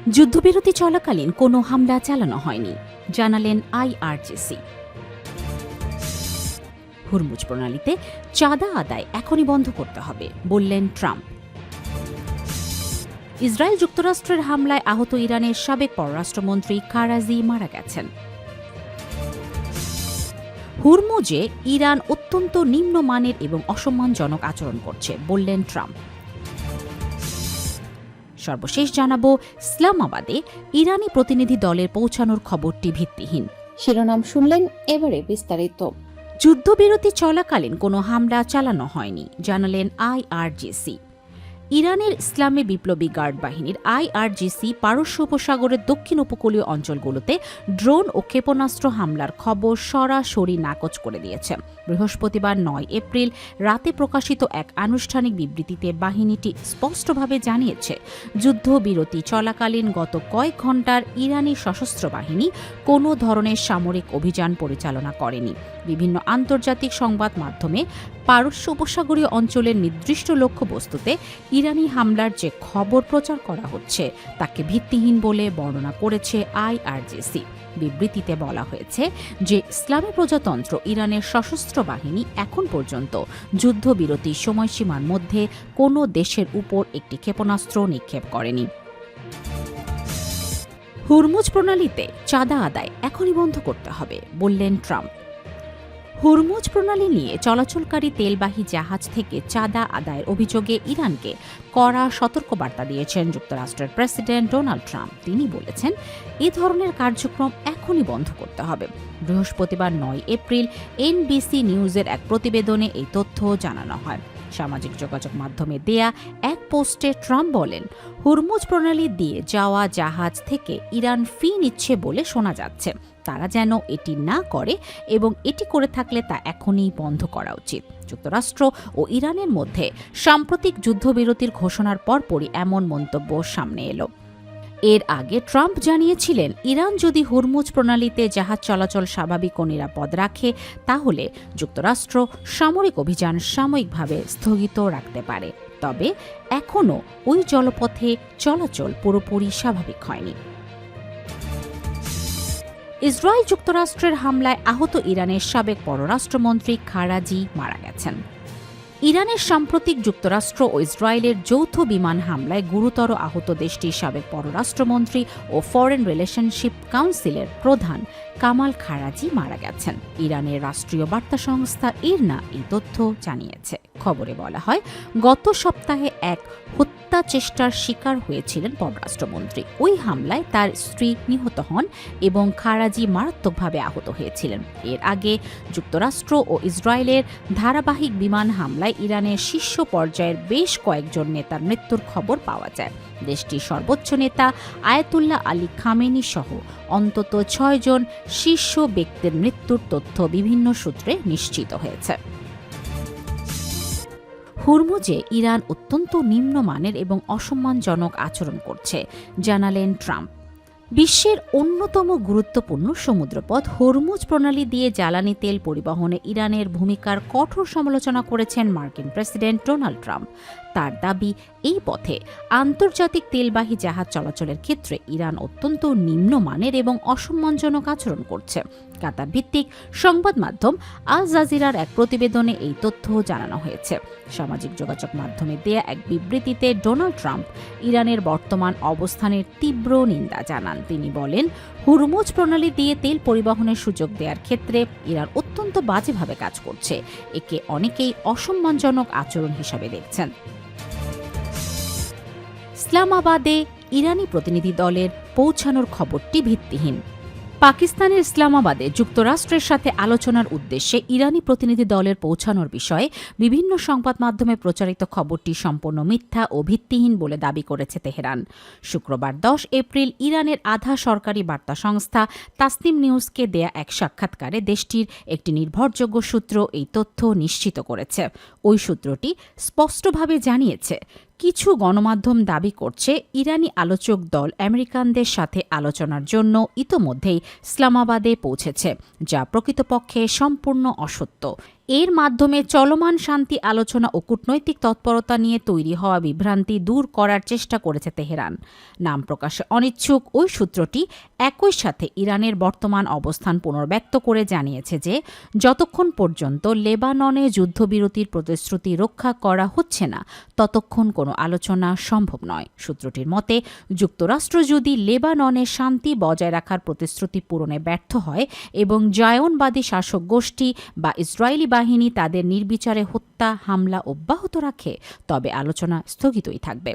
যুদ্ধবিরতি চলাকালীন কোনো হামলা চালানো হয়নি, জানালেন আইআরজিসি। হুরমুজ প্রণালীতে চাঁদা আদায় এখনই বন্ধ করতে হবে, বললেন ট্রাম্প। ইসরায়েল যুক্তরাষ্ট্রের হামলায় আহত ইরানের সাবেক পররাষ্ট্রমন্ত্রী কারাজি মারা গেছেন। হুরমুজে ইরান অত্যন্ত নিম্নমানের এবং অসম্মানজনক আচরণ করছে, বললেন ট্রাম্প। সর্বশেষ জানাবো, ইসলামাবাদে ইরানি প্রতিনিধি দলের পৌঁছানোর খবরটি ভিত্তিহীন। শিরোনাম শুনলেন, এবারে বিস্তারিত। যুদ্ধবিরতি চলাকালীন কোনো হামলা চালানো হয়নি, জানালেন আইআরজিসি। ইরানের ইসলামী বিপ্লবী গার্ড বাহিনীর আইআরজিসি পারস্য উপসাগরের দক্ষিণ উপকূলীয় অঞ্চলগুলোতে ড্রোন ও ক্ষেপণাস্ত্র হামলার খবর সরাসরি নাকচ করে দিয়েছে। বৃহস্পতিবার ৯ এপ্রিল রাতে প্রকাশিত এক আনুষ্ঠানিক বিবৃতিতে বাহিনীটি স্পষ্টভাবে জানিয়েছে, যুদ্ধবিরতি চলাকালীন গত কয়েক ঘণ্টার ইরানি সশস্ত্র বাহিনী কোনো ধরনের সামরিক অভিযান পরিচালনা করেনি। বিভিন্ন আন্তর্জাতিক সংবাদ মাধ্যমে পারস্য উপসাগরীয় অঞ্চলের নির্দিষ্ট লক্ষ্যবস্তুতে ইরানি হামলার যে খবর প্রচার করা হচ্ছে তাকে ভিত্তিহীন বলে বর্ণনা করেছে আইআরজিসি। বিবৃতিতে বলা হয়েছে যে ইসলামী প্রজাতন্ত্র ইরানের সশস্ত্র বাহিনী এখন পর্যন্ত যুদ্ধবিরতির সময়সীমার মধ্যে কোনো দেশের উপর একটি ক্ষেপণাস্ত্র নিক্ষেপ করেনি। হুরমুজ প্রণালীতে চাঁদা আদায় এখনই বন্ধ করতে হবে, বললেন ট্রাম্প। হুরমুজ প্রণালী নিয়ে চলাচলকারী তেলবাহী জাহাজ থেকে চাঁদা আদায়ের অভিযোগে ইরানকে কড়া সতর্কবার্তা দিয়েছেন যুক্তরাষ্ট্রের প্রেসিডেন্ট ডোনাল্ড ট্রাম্প। তিনি বলেছেন, এ ধরনের কার্যক্রম এখনই বন্ধ করতে হবে। বৃহস্পতিবার ৯ এপ্রিল এনবিসি নিউজের এক প্রতিবেদনে এই তথ্য জানানো হয়। সামাজিক যোগাযোগ মাধ্যমে দেয়া এক পোস্টে ট্রাম্প বলেন, হুরমুজ প্রণালী দিয়ে যাওয়া জাহাজ থেকে ইরান ফি নিচ্ছে বলে শোনা যাচ্ছে। তারা যেন এটি না করে এবং এটি করে থাকলে তা এখনই বন্ধ করা উচিত। যুক্তরাষ্ট্র ও ইরানের মধ্যে সাম্প্রতিক যুদ্ধবিরতির ঘোষণার পরপরই এমন মন্তব্য সামনে এলো। এর আগে ট্রাম্প জানিয়েছিলেন, ইরান যদি হুরমুজ প্রণালীতে জাহাজ চলাচল স্বাভাবিক ও নিরাপদ রাখে তাহলে যুক্তরাষ্ট্র সামরিক অভিযান সাময়িকভাবে স্থগিত রাখতে পারে। তবে এখনও ওই জলপথে চলাচল পুরোপুরি স্বাভাবিক হয়নি। ইসরায়েল যুক্তরাষ্ট্রের হামলায় আহত ইরানের সাবেক পররাষ্ট্রমন্ত্রী কারাজি মারা গেছেন। ইরানের সাম্প্রতিক যুক্তরাষ্ট্র ও ইসরায়েলের যৌথ বিমান হামলায় গুরুতর আহত দেশটির সাবেক পররাষ্ট্রমন্ত্রী ও ফরেন রিলেশনশিপ কাউন্সিলের প্রধান কামাল খারাজি মারা গেছেন। ইরানের রাষ্ট্রীয় বার্তা সংস্থা ইরনা এই তথ্য জানিয়েছে। খবরে বলা হয়, গত সপ্তাহে এক হত্যা চেষ্টার শিকার হয়েছিলেন পররাষ্ট্রমন্ত্রী। ওই হামলায় তার স্ত্রী নিহত হন এবং খারাজি মারাত্মকভাবে আহত হয়েছিলেন। এর আগে যুক্তরাষ্ট্র ও ইসরায়েলের ধারাবাহিক বিমান হামলায় ইরানের শীর্ষ পর্যায়ের বেশ কয়েকজন নেতার মৃত্যুর খবর পাওয়া যায়। দেশটির সর্বোচ্চ নেতা আয়াতুল্লাহ আলী খামেনি সহ অন্তত ৬ জন শীর্ষ ব্যক্তির মৃত্যুর তথ্য বিভিন্ন সূত্রে নিশ্চিত হয়েছে। হুরমুজে ইরান অত্যন্ত নিম্নমানের এবং অসম্মানজনক আচরণ করছে, জানালেন ট্রাম্প। বিশ্বের অন্যতম গুরুত্বপূর্ণ সমুদ্রপথ হরমুজ প্রণালী দিয়ে জ্বালানি তেল পরিবহনে ইরানের ভূমিকার কঠোর সমালোচনা করেছেন মার্কিন প্রেসিডেন্ট ডোনাল্ড ট্রাম্প। তার দাবি, এই পথে আন্তর্জাতিক তেলবাহী জাহাজ চলাচলের ক্ষেত্রে ইরান অত্যন্ত নিম্নমানের এবং অসম্মানজনক আচরণ করছে। কাতার ভিত্তিক সংবাদ মাধ্যম আল জাজিরার এক প্রতিবেদনে এই তথ্য জানানো হয়েছে। সামাজিক যোগাযোগ মাধ্যমে দেয়া এক বিবৃতিতে ডোনাল্ড ট্রাম্প ইরানের বর্তমান অবস্থানের তীব্র নিন্দা জানান। তিনি বলেন, হুরমুজ প্রণালী দিয়ে তেল পরিবহনের সুযোগ দেওয়ার ক্ষেত্রে ইরান অত্যন্ত বাজেভাবে কাজ করছে। একে অনেকেই অসম্মানজনক আচরণ হিসাবে দেখছেন। ইসলামাবাদে ইরানি প্রতিনিধি দলের পৌঁছানোর খবরটি ভিত্তিহীন। পাকিস্তানের ইসলামাবাদে যুক্তরাষ্ট্রের সাথে আলোচনার উদ্দেশ্যে ইরানি প্রতিনিধি দলের পৌঁছানোর বিষয়ে বিভিন্ন সংবাদ মাধ্যমে প্রচারিত খবরটি সম্পূর্ণ মিথ্যা ও ভিত্তিহীন বলে দাবি করেছে তেহরান। শুক্রবার ১০ এপ্রিল ইরানের আধা সরকারি বার্তা সংস্থা তাসনিম নিউজকে দেয়া এক সাক্ষাৎকারে দেশটির একটি নির্ভরযোগ্য সূত্র এই তথ্য নিশ্চিত করেছে। ওই সূত্রটি স্পষ্টভাবে জানিয়েছে, কিছু গণমাধ্যম দাবি করছে ইরানি আলোচক দল আমেরিকানদের সাথে আলোচনার জন্য ইতোমধ্যেই ইসলামাবাদে পৌঁছেছে, যা প্রকৃতপক্ষে সম্পূর্ণ অসত্য। এর মাধ্যমে চলমান শান্তি আলোচনা ও কূটনৈতিক তৎপরতা নিয়ে তৈরি হওয়া বিভ্রান্তি দূর করার চেষ্টা করেছে তেহরান। নাম প্রকাশে অনিচ্ছুক ওই সূত্রটি একই সাথে ইরানের বর্তমান অবস্থান পুনর্ব্যক্ত করে জানিয়েছে যে যতক্ষণ পর্যন্ত লেবাননে যুদ্ধবিরতির প্রতিশ্রুতি রক্ষা করা হচ্ছে না ততক্ষণ কোনো আলোচনা সম্ভব নয়। সূত্রটির মতে যুক্তরাষ্ট্র যদি লেবাননে শান্তি বজায় রাখার প্রতিশ্রুতি পূরণে ব্যর্থ হয় এবং জায়নবাদী শাসক গোষ্ঠী বা ইসরায়েলি বাহিনী তাদের নির্বিচারে হত্যা হামলা অব্যাহত রাখে তবে আলোচনা স্থগিতই থাকবে।